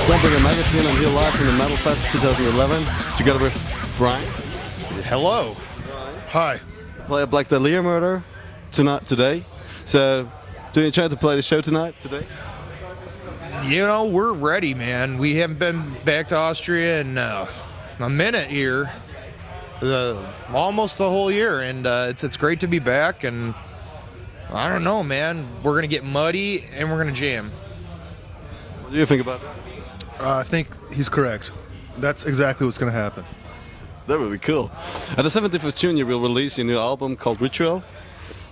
Stumping Magazine. I'm here live from the Metal Fest 2011, together with Brian. Hello. Hi. Play a Black Dahlia Murder today. So, do you intend to play the show today? You know, we're ready, man. We haven't been back to Austria in a minute here, almost the whole year, and it's great to be back. And I don't know, man. We're gonna get muddy and we're gonna jam. What do you think about that? I think he's correct. That's exactly what's going to happen. That would be cool. At the 17th of June, you will release your new album called Ritual.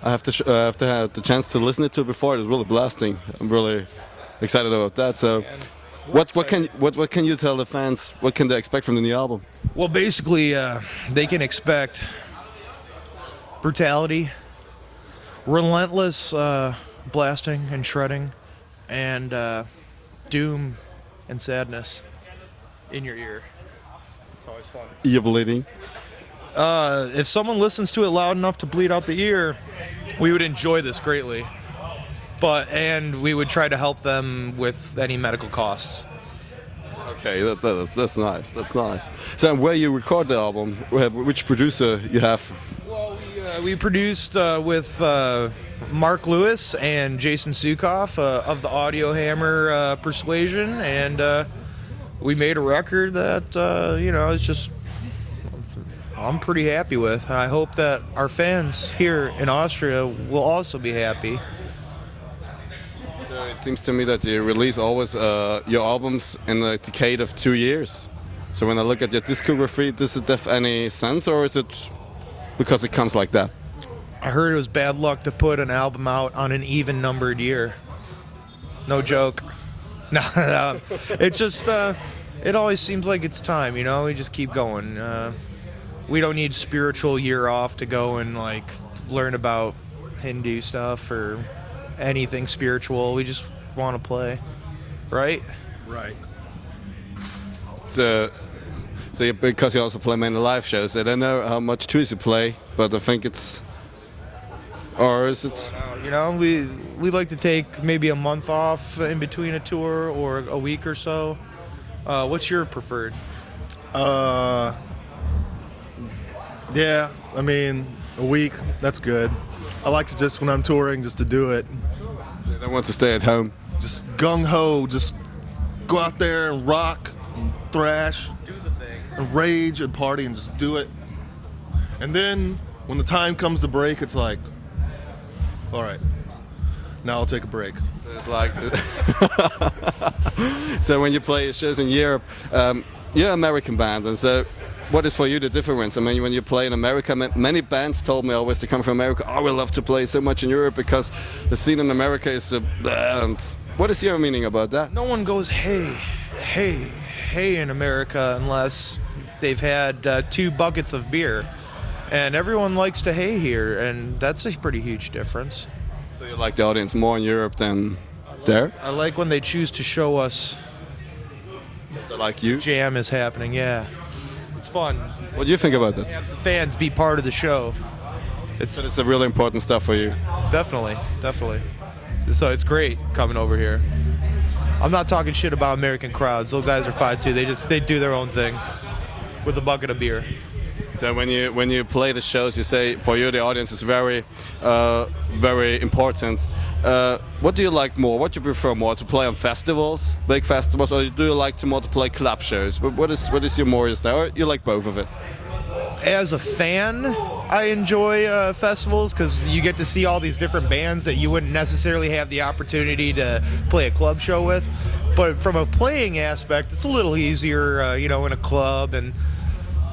I have to have the chance to listen to it before. It's really blasting. I'm really excited about that. So, what can you tell the fans? What can they expect from the new album? Well, basically, they can expect brutality, relentless blasting and shredding, and doom and sadness in your ear. It's always fun. Ear bleeding. If someone listens to it loud enough to bleed out the ear, we would enjoy this greatly. And we would try to help them with any medical costs. Okay, that's nice. That's nice. So, where you record the album, which producer you have? Well, we produced with Mark Lewis and Jason Sukoff of the Audio Hammer Persuasion, and we made a record that it's just I'm pretty happy with. I hope that our fans here in Austria will also be happy. So it seems to me that you release always your albums in a decade of 2 years. So when I look at your discography, does it have any sense, or is it because it comes like that? I heard it was bad luck to put an album out on an even-numbered year. No joke. No, it just, it always seems like it's time, we just keep going. We don't need spiritual year off to go and, learn about Hindu stuff or anything spiritual. We just want to play, right? Right. So because you also play many live shows, I don't know how much tours you play, but I think it's... Or is it? We like to take maybe a month off in between a tour or a week or so. What's your preferred? Yeah, I mean, a week, that's good. I like to just, when I'm touring, just to do it. You don't want to stay at home? Just gung-ho, just go out there and rock, and thrash, Do the thing. and rage and party and just do it. And then, when the time comes to break, it's like, all right, now I'll take a break. So it's like... So when you play shows in Europe, you're an American band, and so what is for you the difference? I mean, when you play in America, many bands told me always to come from America, we love to play so much in Europe because the scene in America is and what is your meaning about that? No one goes, hey in America unless they've had 2 buckets of beer. And everyone likes to hey here, and that's a pretty huge difference. So you like the audience more in Europe than there? I like when they choose to show us They like you? jam is happening, yeah. It's fun. What do you think about that? Have the fans be part of the show. It's a really important stuff for you. Definitely. So it's great coming over here. I'm not talking shit about American crowds. Those guys are 5'2". They do their own thing with a bucket of beer. So when you play the shows, you say for you the audience is very important. What do you like more? What do you prefer more, to play on festivals, big festivals, or do you like more to play club shows? What is your more style? Or you like both of it? As a fan, I enjoy festivals because you get to see all these different bands that you wouldn't necessarily have the opportunity to play a club show with. But from a playing aspect, it's a little easier, in a club, and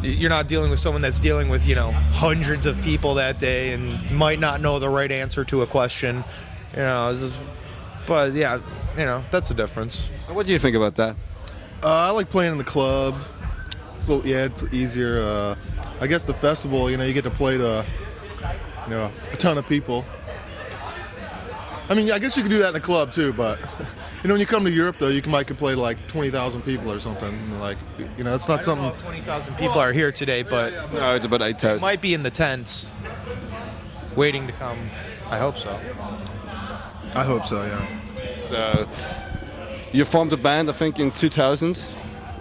you're not dealing with someone that's dealing with, hundreds of people that day and might not know the right answer to a question, But yeah, that's the difference. What do you think about that? I like playing in the club. So yeah, it's easier. I guess the festival, you get to play to, a ton of people. I mean, I guess you could do that in a club too, but when you come to Europe, though, you might play to like 20,000 people or something. Like, it's not I don't something. know if 20,000 people are here today, but No, it's about 8,000. might be in the tents, waiting to come. I hope so. I hope so, yeah. So you formed a band, I think, in 2000,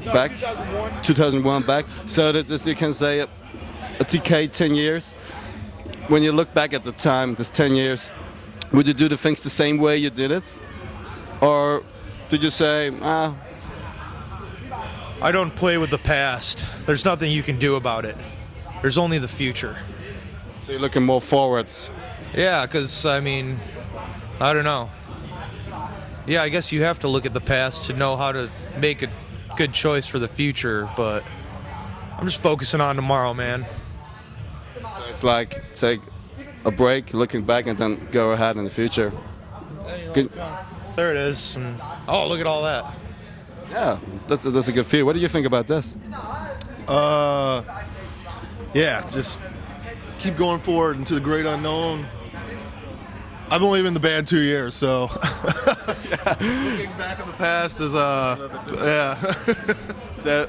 back 2001. 2001 back. So that is, you can say, a decade, 10 years. When you look back at the time, this 10 years, would you do the things the same way you did it, or did you say, I don't play with the past. There's nothing you can do about it. There's only the future. so you're looking more forwards? Yeah, because, I mean, I don't know. Yeah, I guess you have to look at the past to know how to make a good choice for the future, but I'm just focusing on tomorrow, man. So it's like take a break, looking back, and then go ahead in the future. Good. There it is. And, oh, look at all that. Yeah, that's a good feel. What do you think about this? Yeah, just keep going forward into the great unknown. I've only been in the band 2 years, so looking back at the past is yeah. So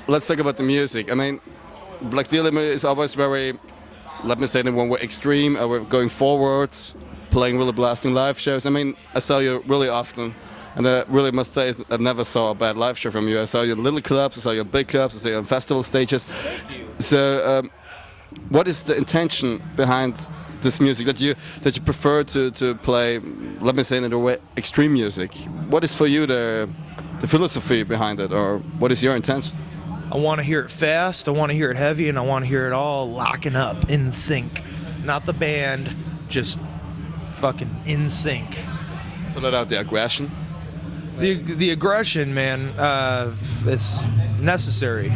let's talk about the music. I mean, Black Dahlia Murder is always very, let me say it in one way, extreme. We're going forward, playing really blasting live shows. I mean, I saw you really often, and I really must say I never saw a bad live show from you. I saw you in little clubs, I saw you in big clubs, I saw you on festival stages. So what is the intention behind this music that you prefer to play, let me say in a way, extreme music? What is for you the philosophy behind it, or what is your intention? I want to hear it fast, I want to hear it heavy, and I want to hear it all locking up, in sync. Not the band, just fucking in sync. To let out the aggression? The aggression, man, it's necessary.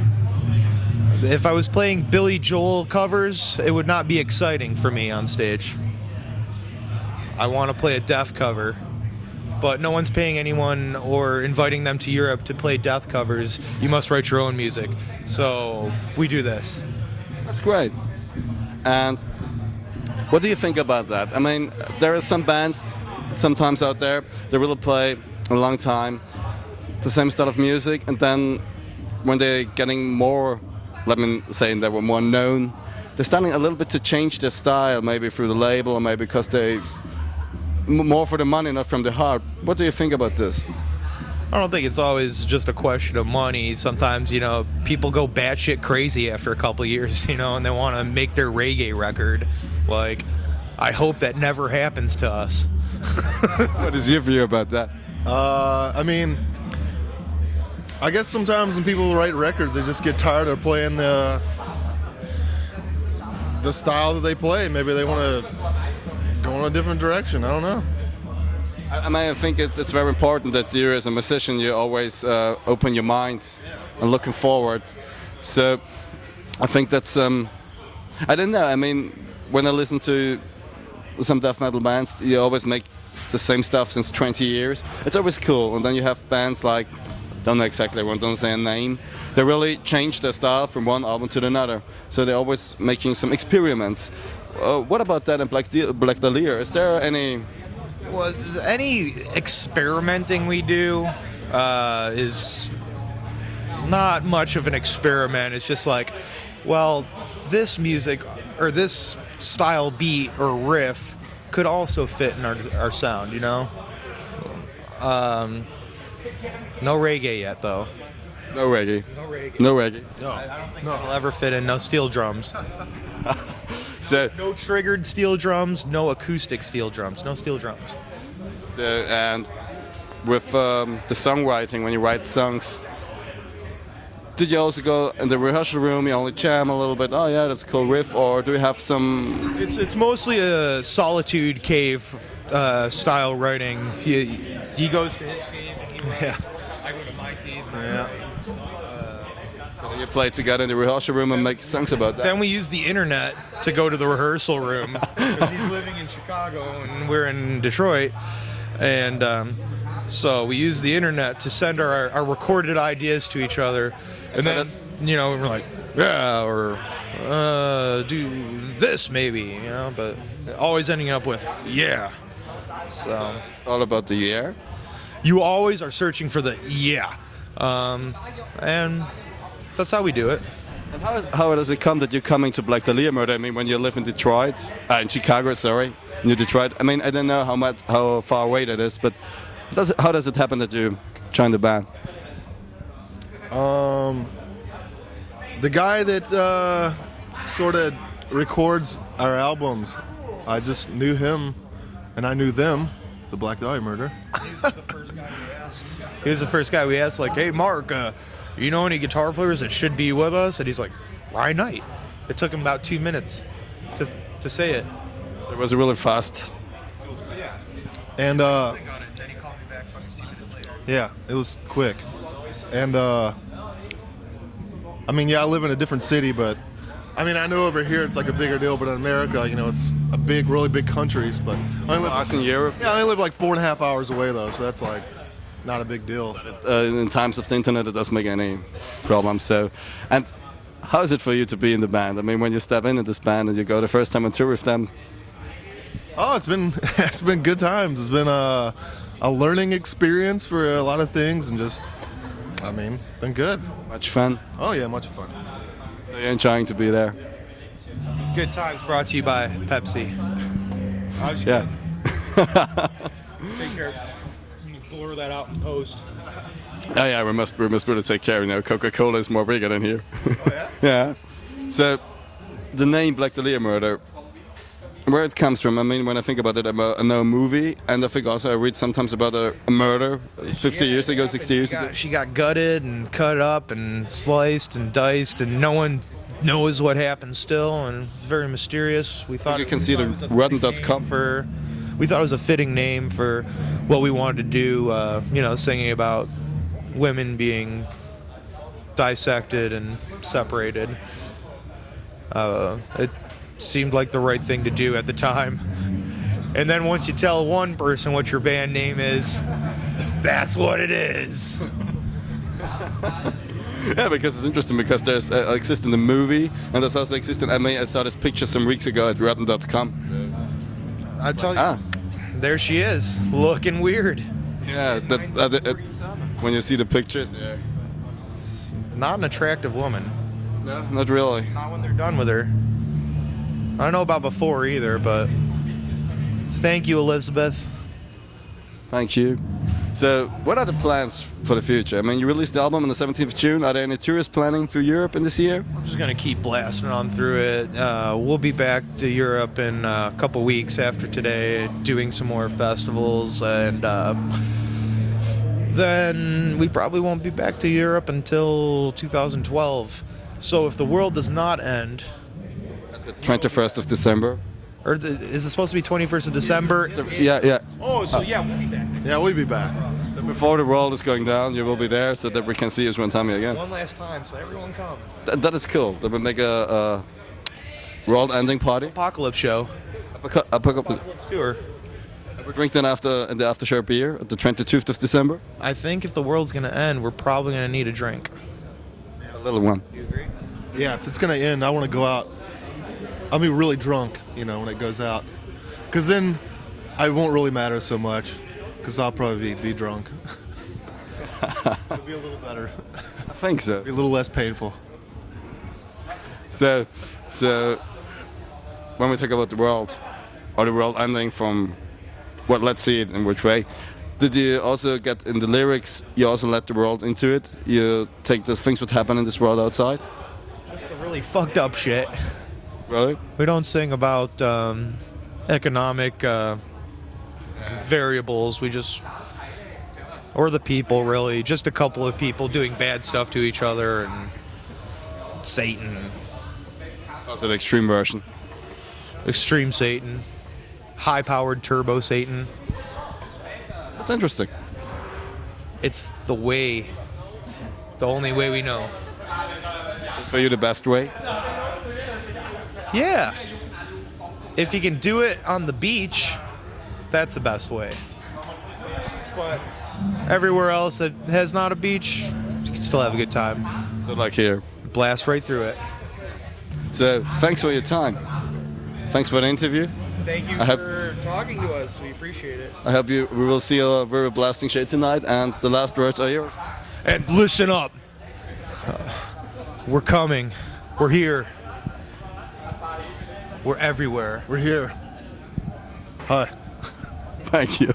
If I was playing Billy Joel covers, it would not be exciting for me on stage. I want to play a Death cover, but no one's paying anyone or inviting them to Europe to play Death covers. You must write your own music. So we do this. That's great. And what do you think about that? I mean, there are some bands sometimes out there, they really play a long time the same style of music, and then when they're getting more, let me say, they were more known, they're starting a little bit to change their style, maybe through the label, or maybe because they more for the money, not from the heart. What do you think about this? I don't think it's always just a question of money. Sometimes, people go batshit crazy after a couple of years, and they want to make their reggae record. Like, I hope that never happens to us. What is your view about that? I mean, I guess sometimes when people write records, they just get tired of playing the style that they play. Maybe they want to go in a different direction. I don't know. I mean, I think it's very important that you, as a musician, you always open your mind and looking forward. So I think that's, I don't know, I mean, when I listen to some death metal bands, you always make the same stuff since 20 years. It's always cool. And then you have bands like, don't know exactly, I don't say a name, they really change their style from one album to another. So they're always making some experiments. What about that in Black Dahlia? Is there any... Well, any experimenting we do is not much of an experiment. It's just like, well, this music or this style beat or riff could also fit in our sound, No reggae yet, though. No reggae. No reggae. No reggae. No. I don't think that'll ever fit in. No steel drums. So, No triggered steel drums. No acoustic steel drums. No steel drums. and with the songwriting, when you write songs, did you also go in the rehearsal room, you only jam a little bit, oh yeah, that's a cool riff, or do you have some... It's mostly a solitude cave style writing. He goes to his cave and he writes. Yeah. I go to my cave and I Yeah. write. So you play together in the rehearsal room and make songs about that? Then we use the internet to go to the rehearsal room because he's living in Chicago and we're in Detroit, and so we use the internet to send our recorded ideas to each other, and then we're like, yeah, or do this maybe, but always ending up with yeah. So It's all about the year. you always are searching for the yeah. And that's how we do it. And how does it come that you're coming to Black Dahlia Murder? I mean, when you live in Detroit, in Chicago, sorry, in Detroit. I mean, I don't know how far away that is, but how does it happen that you joined the band? The guy that sort of records our albums, I just knew him, and I knew them, the Black Dahlia Murder. He was the first guy we asked, like, hey, Mark, you know any guitar players that should be with us? And he's like, Ryan Knight. It took him about 2 minutes to say it. So it was really fast. And Then he called me back fucking 2 minutes later. yeah, it was quick. And I mean, yeah, I live in a different city, but I mean, I know over here it's like a bigger deal, but in America, you know, it's a big, really big countries. But I only Us live, in Europe, yeah, I only live like 4.5 hours away though, so that's like not a big deal. in times of the internet, it doesn't make any problem. So, and how is it for you to be in the band? I mean, when you step into this band and you go the first time on tour with them, Oh, it's been good times. It's been a learning experience for a lot of things, and just, I mean, it's been good. much fun. Oh yeah, much fun. So you're enjoying to be there. Good times brought to you by Pepsi. Yeah. Take care. You blur that out in post. Oh yeah, we must really take care. You know, Coca-Cola is more bigger than here. Oh, yeah? Yeah. So the name Black Dahlia Murder, where it comes from? I mean, when I think about it, I know a movie, and I think also I read sometimes about a murder 50 years ago, 60 years ago. She got gutted and cut up and sliced and diced, and no one knows what happened still, and it's very mysterious. We thought You can see the rotten.com. We thought it was a fitting name for what we wanted to do, you know, singing about women being dissected and separated. It seemed like the right thing to do at the time. And then once you tell one person what your band name is, that's what it is. Yeah, because it's interesting because there's exists in the movie, and there's also existing. I mean, I saw this picture some weeks ago at rotten.com. I tell you, there she is, looking weird. Yeah, when you see the pictures, yeah. Not an attractive woman. No, not really. Not when they're done with her. I don't know about before either, but thank you, Elizabeth. Thank you. So, what are the plans for the future? I mean, you released the album on the 17th of June. Are there any tours planning through Europe in this year? I'm just gonna keep blasting on through it. We'll be back to Europe in a couple weeks after today, doing some more festivals, and then we probably won't be back to Europe until 2012. So if the world does not end, The 21st of December. or is it supposed to be 21st of December? Yeah. Oh, so yeah, we'll be back. Yeah, we'll be back. So before the world is going down, you will be there so that we can see you one time again. One last time, so everyone come. That is cool. That would make a world-ending party. Apocalypse show. Apocalypse Tour. We drink then in the after show beer at the 22nd of December. I think if the world's gonna end, we're probably gonna need a drink. A little one. You agree? Yeah, if it's gonna end, I want to go out. I'll be really drunk, you know, when it goes out, because then I won't really matter so much, because I'll probably be drunk. It'll be a little better. I think so. Be a little less painful. So when we talk about the world, or the world ending from, well, let's see it in which way. Did you also get in the lyrics, you also let the world into it? You take the things that happen in this world outside? Just the really fucked up shit. Really? We don't sing about economic variables. We just, or the people really, just a couple of people doing bad stuff to each other, and Satan, Also the extreme version. extreme Satan, high-powered turbo Satan. That's interesting. It's the way. It's the only way we know. It's for you the best way. Yeah. If you can do it on the beach, that's the best way. But everywhere else that has not a beach, you can still have a good time. So like here. Blast right through it. So thanks for your time. Thanks for the interview. Thank you I hope- for talking to us. We appreciate it. I hope we will see a very blasting show tonight, and the last words are yours. And listen up. We're coming. We're here. We're everywhere. We're here. Hi. Thank you.